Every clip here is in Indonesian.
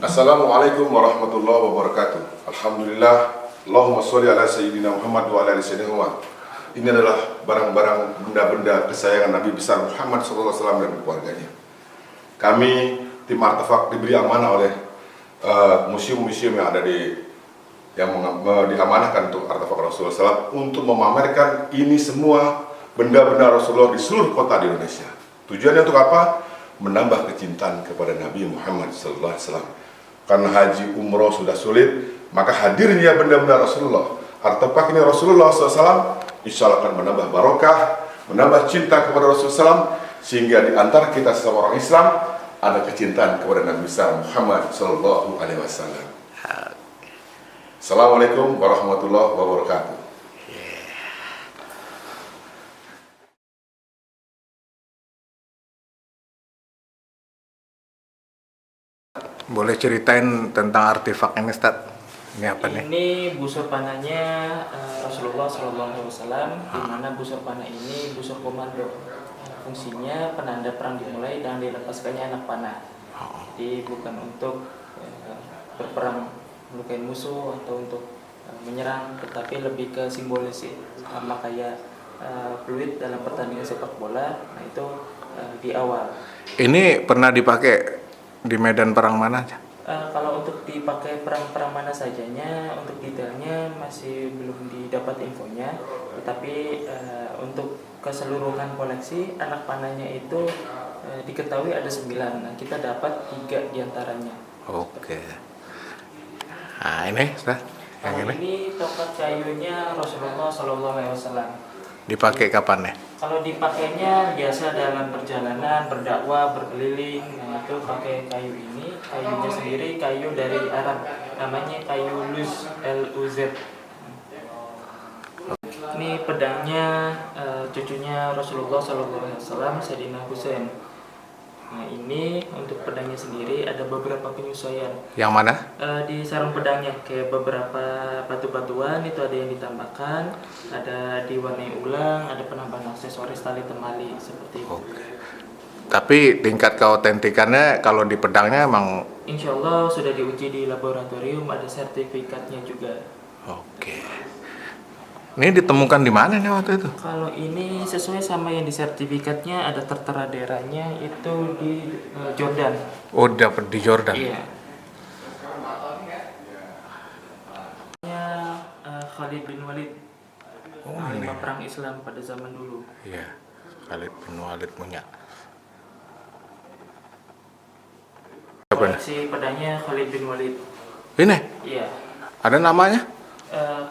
Assalamualaikum warahmatullahi wabarakatuh. Alhamdulillah, Allahumma sholli ala sayyidina Muhammad wa ala ali sayyidina Muhammad. Ini adalah barang-barang benda-benda kesayangan Nabi besar Muhammad SAW dan keluarganya. Kami tim Artefak diberi amanah oleh museum-museum yang ada yang diamanahkan untuk Artefak Rasulullah SAW untuk memamerkan ini semua benda-benda Rasulullah di seluruh kota di Indonesia. Tujuannya untuk apa? Menambah kecintaan kepada Nabi Muhammad SAW. Karena haji umroh sudah sulit, maka hadirnya benda-benda Rasulullah, artefak ini Rasulullah SAW, insya Allah akan menambah barokah, menambah cinta kepada Rasulullah SAW, sehingga di antara kita sesama orang Islam ada kecintaan kepada Nabi besar Muhammad SAW. Assalamualaikum warahmatullahi wabarakatuh. Boleh ceritain tentang artefak ini, Ustaz? Ini apa nih? Ini busur panahnya Rasulullah SAW, di mana busur panah ini busur komando. Fungsinya penanda perang dimulai dan dilepaskannya anak panah. Jadi bukan untuk berperang melukai musuh atau untuk menyerang, tetapi lebih ke simbolis, sama kayak fluid dalam pertandingan sepak bola. Nah itu di awal. Ini pernah dipakai di medan perang mana aja? Kalau untuk dipakai perang-perang mana sajanya, untuk detailnya masih belum didapat infonya. Tetapi untuk keseluruhan koleksi anak panahnya itu diketahui ada 9. Nah, kita dapat 3 diantaranya. Oke. Nah ini, Ustaz, yang Ini tongkat kayunya Rasulullah SAW. dipakai kapan nih? Kalau dipakainya biasa dalam perjalanan, berdakwah, berkeliling, nah itu pakai kayu ini. Kayunya sendiri kayu dari Arab, namanya kayu luz, L-U-Z. Ini pedangnya cucunya Rasulullah SAW, Sayyidina Husain. Nah ini untuk pedangnya sendiri ada beberapa penyesuaian. Yang mana? Di sarung pedangnya kayak beberapa batu-batuan itu ada yang ditambahkan, ada diwarnai ulang, ada penambahan aksesoris tali temali seperti itu. Oke. Tapi tingkat keautentikannya kalau di pedangnya emang Insya Allah sudah diuji di laboratorium, ada sertifikatnya juga. oke. Ini ditemukan di mana nih waktu itu? Kalau ini sesuai sama yang di sertifikatnya, ada tertera daerahnya itu di Jordan. Oh, dapat di Jordan. Iya. Khalid bin Walid, panglima perang Islam pada zaman dulu. Iya, Khalid bin Walid punya. Apa nih? Si pedangnya Khalid bin Walid. Ini Iya. ada namanya?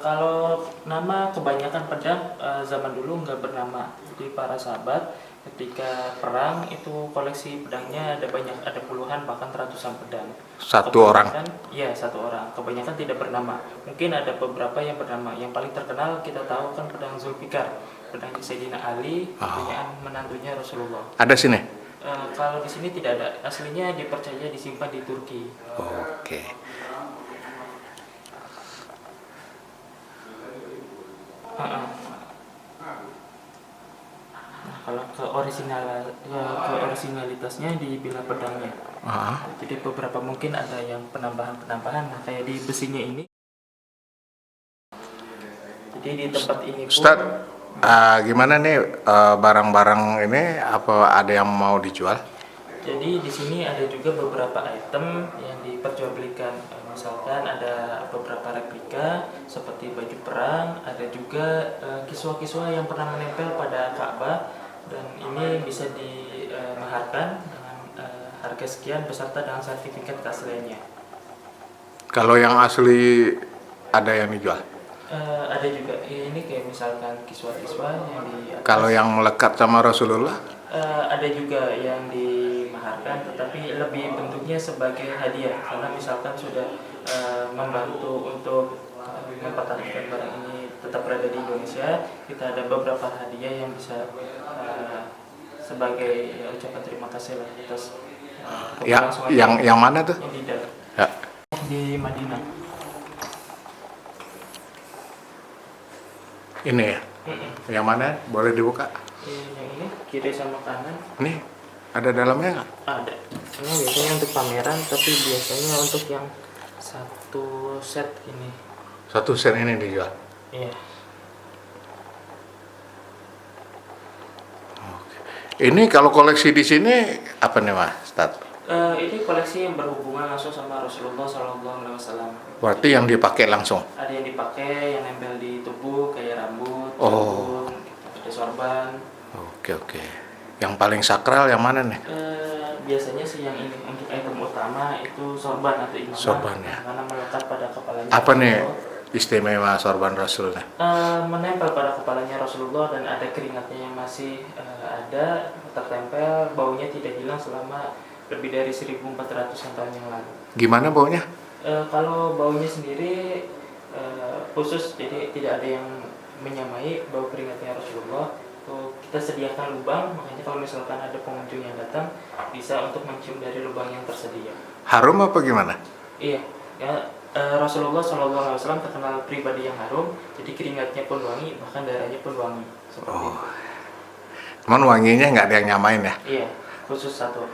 Kalau nama kebanyakan pedang zaman dulu nggak bernama. Jadi para sahabat ketika perang itu koleksi pedangnya ada banyak, ada puluhan bahkan ratusan pedang. Satu orang? Iya, satu orang. Kebanyakan tidak bernama. Mungkin ada beberapa yang bernama. Yang paling terkenal kita tahu kan pedang Zulfikar, pedang Sayyidina Ali, punyaan menantunya Rasulullah. Ada sini? Kalau di sini tidak ada. Aslinya dipercaya disimpan di Turki. Oke. Nah, kalau originalitasnya di bila pedangnya. Jadi beberapa mungkin ada yang penambahan. Nah, kayak di besinya ini. Jadi di tempat ini pun. Ustaz, gimana nih barang-barang ini, apa ada yang mau dijual? Jadi di sini ada juga beberapa item yang diperjualbelikan. Misalkan ada beberapa replika seperti baju perang, ada juga kiswa-kiswa yang pernah menempel pada Ka'bah, dan ini bisa dimaharkan dengan harga sekian beserta dengan sertifikat keasliannya. Kalau yang asli ada yang dijual? Ada juga, ini kayak misalkan kiswa-kiswa yang di atas. Kalau yang melekat sama Rasulullah? Ada juga yang dimaharkan, tetapi lebih bentuknya sebagai hadiah, karena misalkan sudah membantu untuk mempertahankan barang ini tetap berada di Indonesia, kita ada beberapa hadiah yang bisa sebagai ucapan terima kasih lah atas yang mana tuh? Yang tidak. Ya. Di Madinah. Ini ya? Yang mana? Boleh dibuka? Yang ini kiri sama kanan. Nih, Ada dalamnya nggak? Ada. Ini biasanya untuk pameran, tapi biasanya untuk yang satu set ini. Satu set ini dijual. Iya. Ini kalau koleksi di sini apa nih Mas? Start. Ini koleksi yang berhubungan langsung sama Rasulullah SAW. Berarti yang dipakai langsung. Ada yang dipakai, yang nempel di tubuh kayak rambut, Oh. janggut, ada sorban. Oke. Yang paling sakral yang mana nih? Biasanya sih yang ini untuk item utama itu sorban atau imamah. Sorban, ya. Karena melekat pada kepalanya. Apa nih Rasulullah. istimewa sorban Rasulnya? Menempel pada kepalanya Rasulullah dan ada keringatnya yang masih ada tertempel, baunya tidak hilang selama lebih dari 1400 tahun yang lalu. Gimana baunya? Kalau baunya sendiri khusus, jadi tidak ada yang menyamai bau keringatnya Rasulullah. Kita sediakan lubang, makanya kalau misalkan ada pengunjung yang datang bisa untuk mencium dari lubang yang tersedia. Harum apa gimana? Iya, ya, Rasulullah SAW terkenal pribadi yang harum, jadi keringatnya pun wangi, bahkan darahnya pun wangi. Seperti itu. Cuman wanginya nggak ada yang nyamain ya? Iya, khusus satu.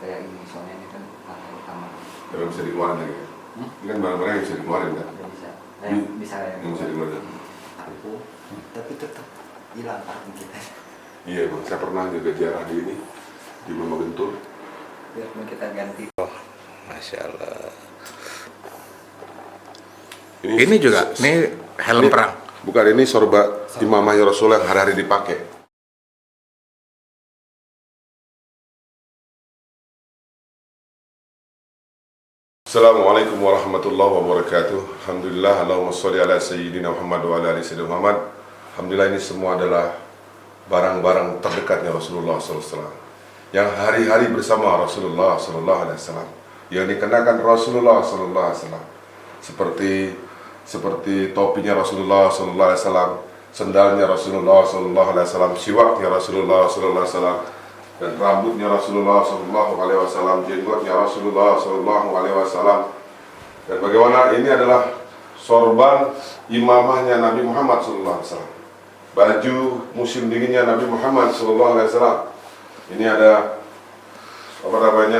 Kayak ini soalnya ini kan mata utama. Kalau bisa dikeluarin lagi. Ini kan barang-barang yang bisa dikeluarin kan? Nggak bisa. Bisa ya. Yang bisa dikeluarin. Aku, tapi tetap hilang parfum kita. Iya bang, saya pernah jaga jarak di ini di Mama Gentur. Biar mau kita ganti. Masya Allah. Ini juga, ini helm perang. Bukan, ini sorban imamahnya Rasulullah yang hari-hari dipakai. Assalamualaikum warahmatullahi wabarakatuh. Alhamdulillah, Allahumma sholli ala sayyidina Muhammad wa ala ali sayyidina Muhammad. Alhamdulillah, ini semua adalah barang-barang terdekatnya Rasulullah SAW, yang hari-hari bersama Rasulullah SAW, yang dikenakan Rasulullah SAW, seperti topinya Rasulullah SAW, sendalnya Rasulullah SAW, siwaknya Rasulullah SAW, dan rambutnya Rasulullah SAW, jenggotnya Rasulullah SAW. Dan bagaimana ini adalah sorban imamahnya Nabi Muhammad SAW, baju musim dinginnya Nabi Muhammad SAW. Ini ada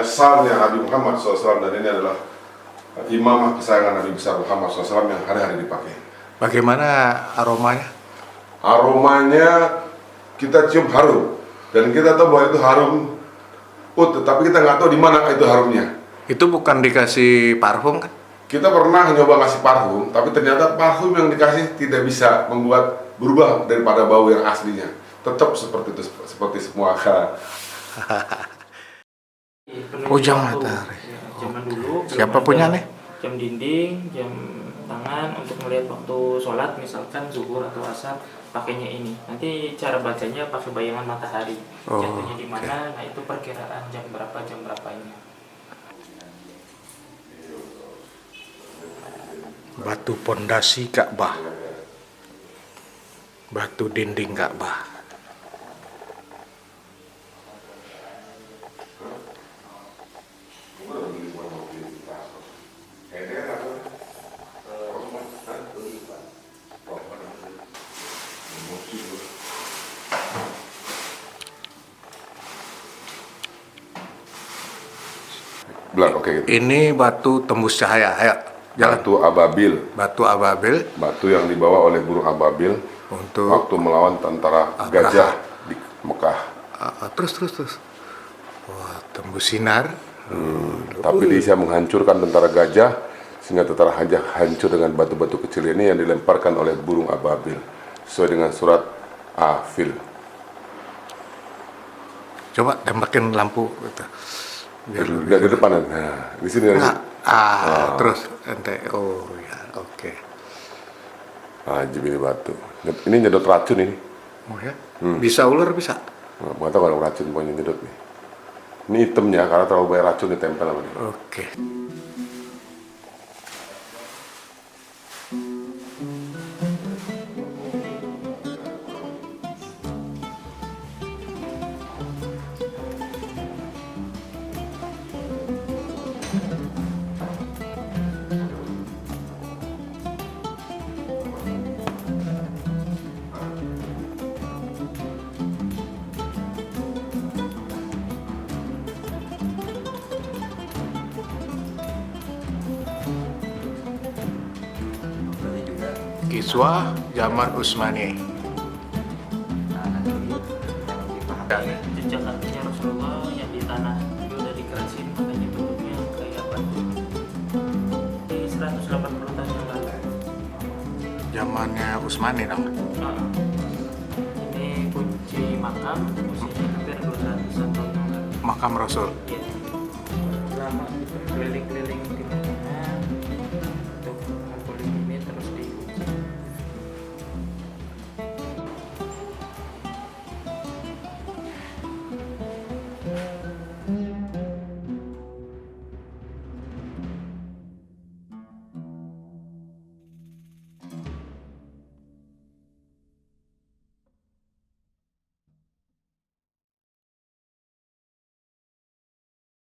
salnya Nabi Muhammad SAW, dan ini adalah imamah kesayangan Nabi besar Muhammad SAW yang hari-hari dipakai. Bagaimana aromanya? Aromanya kita cium harum, dan kita tahu bahwa itu harum tapi kita nggak tahu di mana itu harumnya. Itu bukan dikasih parfum kan? Kita pernah nyoba ngasih parfum, tapi ternyata parfum yang dikasih tidak bisa membuat berubah daripada bau yang aslinya. Tetap seperti itu, seperti semua akal. Jam matahari. Zaman dulu. Siapa punya nih? Jam dinding, jam tangan untuk melihat waktu sholat, misalkan zuhur atau asar, pakainya ini. Nanti cara bacanya pakai bayangan matahari. Jatuhnya di mana? Nah itu perkiraan jam berapa ini. Batu pondasi Ka'bah, batu dinding Ka'bah. Oke, gitu. Ini batu tembus cahaya. Ayo, jalan. Batu ababil. Batu ababil Batu yang dibawa oleh burung ababil untuk waktu melawan tentara gajah di Mekah. terus. Wah, tembus sinar. Tapi dia menghancurkan tentara gajah, sehingga tentara gajah hancur dengan batu-batu kecil ini yang dilemparkan oleh burung ababil, sesuai dengan surat Afil. Coba tembakin lampu gitu. Dari depan, nah, di sini. Terus ente. Oh ya, oke. Ajib ini batu. Ini nyedot racun ini. Oh ya. Bisa ular bisa. Nggak tahu kalau racun punya nyedot nih. Ini hitamnya karena terlalu banyak racun ditempel sama dia. Oke. Kiswah zaman Utsmani. Nah, nanti yang dipahami. Jejak kakinya Rasulullah yang di tanah itu dari gerasin, makanya bentuknya kayak batu. Di 180 tahun yang lalu. Zamannya Utsmani dong. Ini kunci makam usianya hampir 200 tahun yang lalu. Makam Rasul. Iya. Lama keliling-keliling